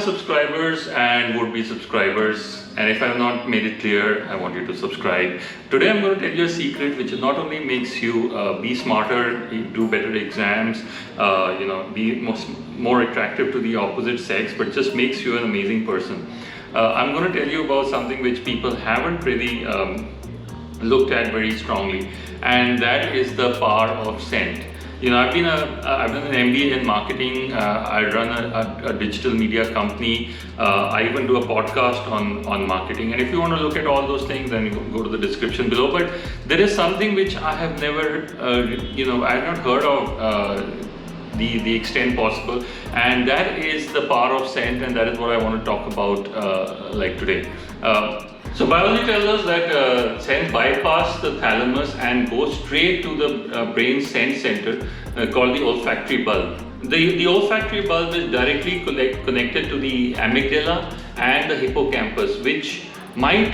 subscribers and would-be subscribers, and if I have not made it clear, I want you to subscribe. Today I'm going to tell you a secret which not only makes you be smarter, do better exams, be more attractive to the opposite sex, but just makes you an amazing person. I'm going to tell you about something which people haven't really looked at very strongly, and that is the power of scent. I've done an MBA in marketing. I run a digital media company. I even do a podcast on marketing. And if you want to look at all those things, then you go to the description below. But there is something which I have never, I have not heard of the extent possible, and that is the power of scent, and that is what I want to talk about today. So biology tells us that scent bypass the thalamus and goes straight to the brain scent center called the olfactory bulb. The olfactory bulb is directly connected to the amygdala and the hippocampus, which might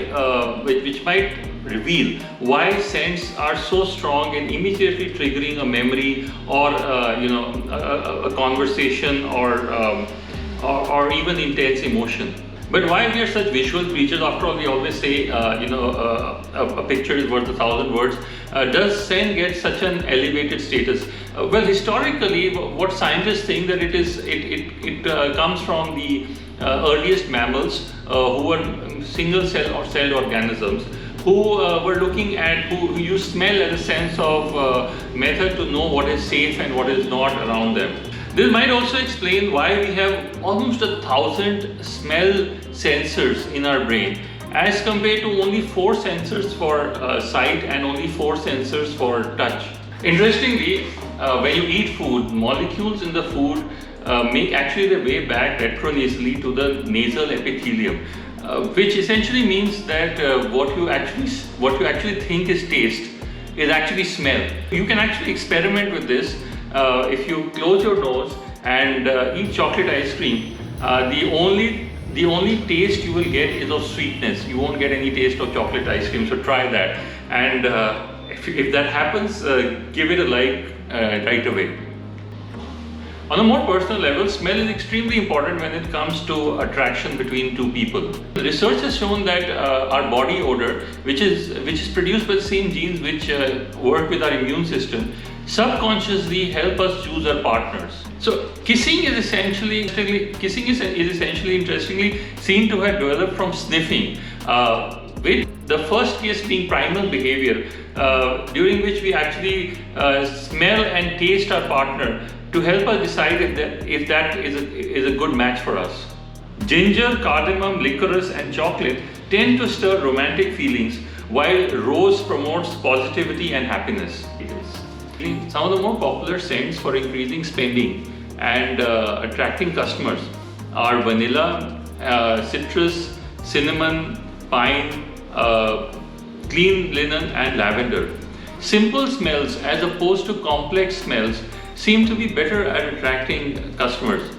reveal why scents are so strong in immediately triggering a memory or a conversation or even intense emotion. But why we are such visual creatures? After all, we always say, a picture is worth 1,000 words. Does scent get such an elevated status? Well, historically, what scientists think that it comes from the earliest mammals who were single cell or celled organisms, who were looking at, who use smell as a sense of method to know what is safe and what is not around them. This might also explain why we have almost 1,000 smell sensors in our brain, as compared to only 4 sensors for sight and only 4 sensors for touch. Interestingly, when you eat food, molecules in the food make actually their way back retronasally to the nasal epithelium, which essentially means that what you actually think is taste is actually smell. You can actually experiment with this. If you close your nose and eat chocolate ice cream, the only taste you will get is of sweetness. You won't get any taste of chocolate ice cream, so try that. And if that happens, give it a like right away. On a more personal level, smell is extremely important when it comes to attraction between two people. Research has shown that our body odor, which is produced by the same genes which work with our immune system, subconsciously help us choose our partners. So kissing is essentially interestingly seen to have developed from sniffing, with the first case being primal behavior, during which we actually smell and taste our partner to help us decide if that is a good match for us. Ginger, cardamom, licorice and chocolate tend to stir romantic feelings, while rose promotes positivity and happiness. Some of the more popular scents for increasing spending and attracting customers are vanilla, citrus, cinnamon, pine, clean linen and lavender. Simple smells as opposed to complex smells seem to be better at attracting customers.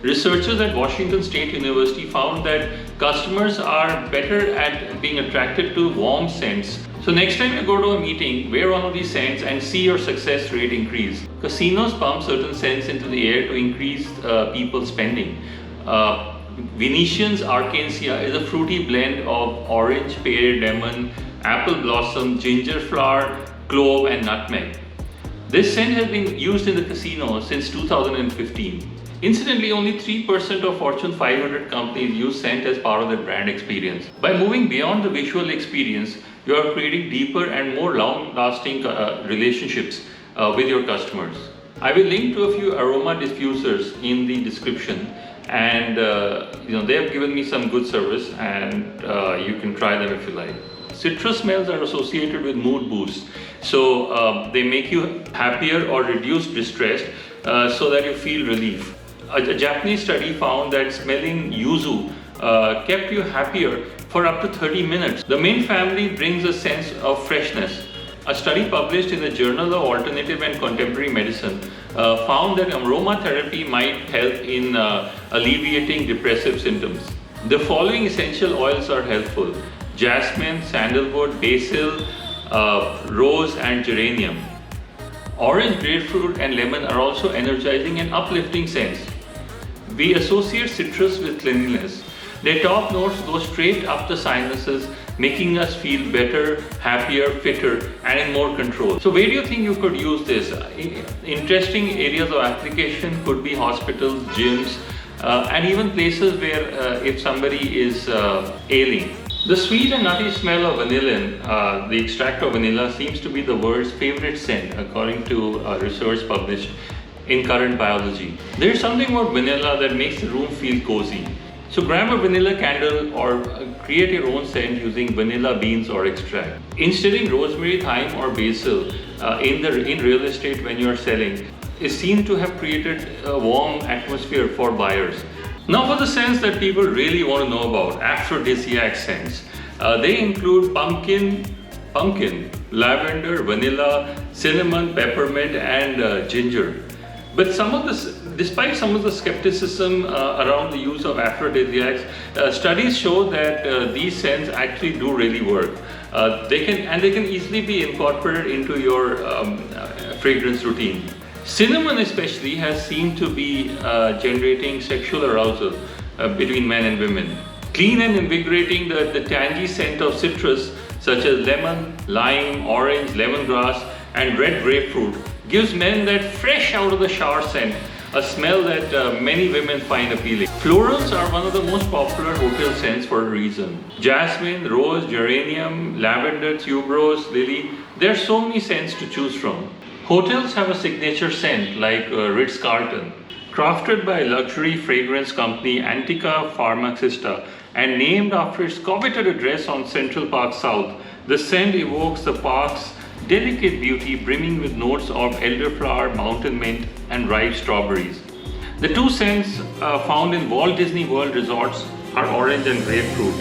Researchers at Washington State University found that customers are better at being attracted to warm scents. So next time you go to a meeting, wear one of these scents and see your success rate increase. Casinos pump certain scents into the air to increase people's spending. Venetian's Arcancia is a fruity blend of orange, pear, lemon, apple blossom, ginger flower, clove and nutmeg. This scent has been used in the casino since 2015. Incidentally, only 3% of Fortune 500 companies use scent as part of their brand experience. By moving beyond the visual experience, you are creating deeper and more long-lasting relationships with your customers. I will link to a few aroma diffusers in the description, and they have given me some good service, and you can try them if you like. Citrus smells are associated with mood boosts, so they make you happier or reduce distress so that you feel relief. A Japanese study found that smelling yuzu kept you happier for up to 30 minutes. The mint family brings a sense of freshness. A study published in the Journal of Alternative and Contemporary Medicine found that aromatherapy might help in alleviating depressive symptoms. The following essential oils are helpful: jasmine, sandalwood, basil, rose and geranium. Orange, grapefruit and lemon are also energizing and uplifting scents. We associate citrus with cleanliness. Their top notes go straight up the sinuses, making us feel better, happier, fitter, and in more control. So where do you think you could use this? Interesting areas of application could be hospitals, gyms, and even places where if somebody is ailing. The sweet and nutty smell of vanillin, the extract of vanilla, seems to be the world's favorite scent according to research published in Current Biology. There is something about vanilla that makes the room feel cozy. So grab a vanilla candle or create your own scent using vanilla beans or extract. Instilling rosemary, thyme or basil in real estate when you are selling is seen to have created a warm atmosphere for buyers. Now for the scents that people really want to know about, aphrodisiac scents. They include pumpkin, lavender, vanilla, cinnamon, peppermint and ginger. But despite some of the skepticism around the use of aphrodisiacs, studies show that these scents actually do really work. They can easily be incorporated into your fragrance routine. Cinnamon especially has seemed to be generating sexual arousal between men and women. Clean and invigorating, the tangy scent of citrus such as lemon, lime, orange, lemongrass and red grapefruit gives men that fresh out of the shower scent, a smell that many women find appealing. Florals are one of the most popular hotel scents for a reason. Jasmine, rose, geranium, lavender, tuberose, lily, there are so many scents to choose from. Hotels have a signature scent like Ritz-Carlton. Crafted by luxury fragrance company Antica Pharmacista and named after its coveted address on Central Park South, the scent evokes the park's delicate beauty brimming with notes of elderflower, mountain mint and ripe strawberries. The two scents found in Walt Disney World resorts are orange and grapefruit.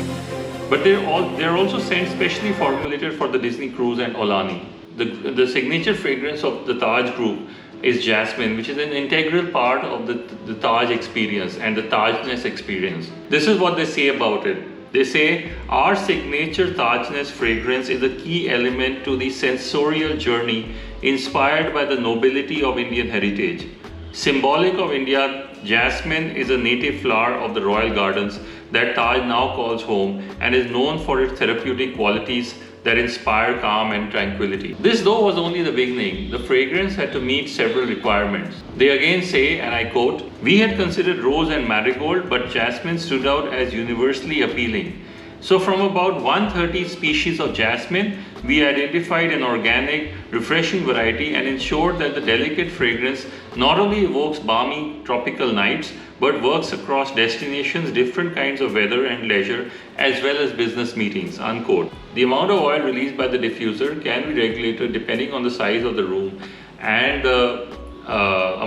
But they're also scents specially formulated for the Disney Cruise and Aulani. The signature fragrance of the Taj group is jasmine, which is an integral part of the Taj experience and the Tajness experience. This is what they say about it. They say, our signature Tajness fragrance is a key element to the sensorial journey inspired by the nobility of Indian heritage. Symbolic of India, jasmine is a native flower of the royal gardens that Taj now calls home and is known for its therapeutic qualities that inspire calm and tranquility. This though was only the beginning. The fragrance had to meet several requirements. They again say, and I quote, "We had considered rose and marigold, but jasmine stood out as universally appealing. So from about 130 species of jasmine, we identified an organic, refreshing variety and ensured that the delicate fragrance not only evokes balmy tropical nights, but works across destinations, different kinds of weather and leisure, as well as business meetings," unquote. The amount of oil released by the diffuser can be regulated depending on the size of the room and the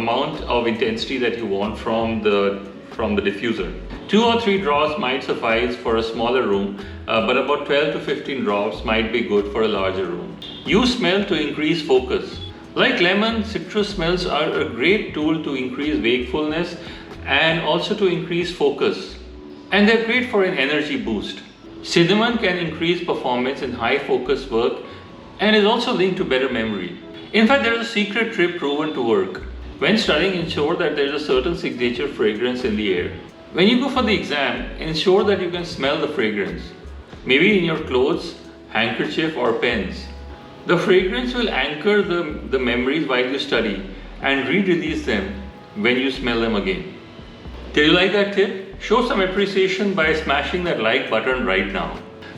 amount of intensity that you want from the diffuser. 2 or 3 drops might suffice for a smaller room, but about 12 to 15 drops might be good for a larger room. Use smell to increase focus. Like lemon, citrus smells are a great tool to increase wakefulness and also to increase focus. And they're great for an energy boost. Cinnamon can increase performance in high focus work and is also linked to better memory. In fact, there is a secret trick proven to work. When studying, ensure that there is a certain signature fragrance in the air. When you go for the exam, ensure that you can smell the fragrance. Maybe in your clothes, handkerchief or pens. The fragrance will anchor the memories while you study and re-release them when you smell them again. Did you like that tip? Show some appreciation by smashing that like button right now.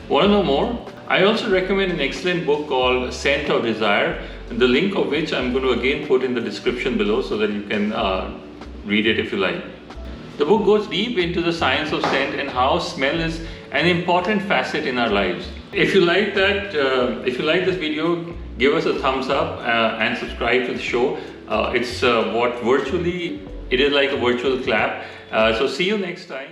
Want to know more? I also recommend an excellent book called Scent of Desire, the link of which I'm going to again put in the description below so that you can read it if you like. The book goes deep into the science of scent and how smell is an important facet in our lives. If you like this video, give us a thumbs up and subscribe to the show. It is like a virtual clap. So see you next time.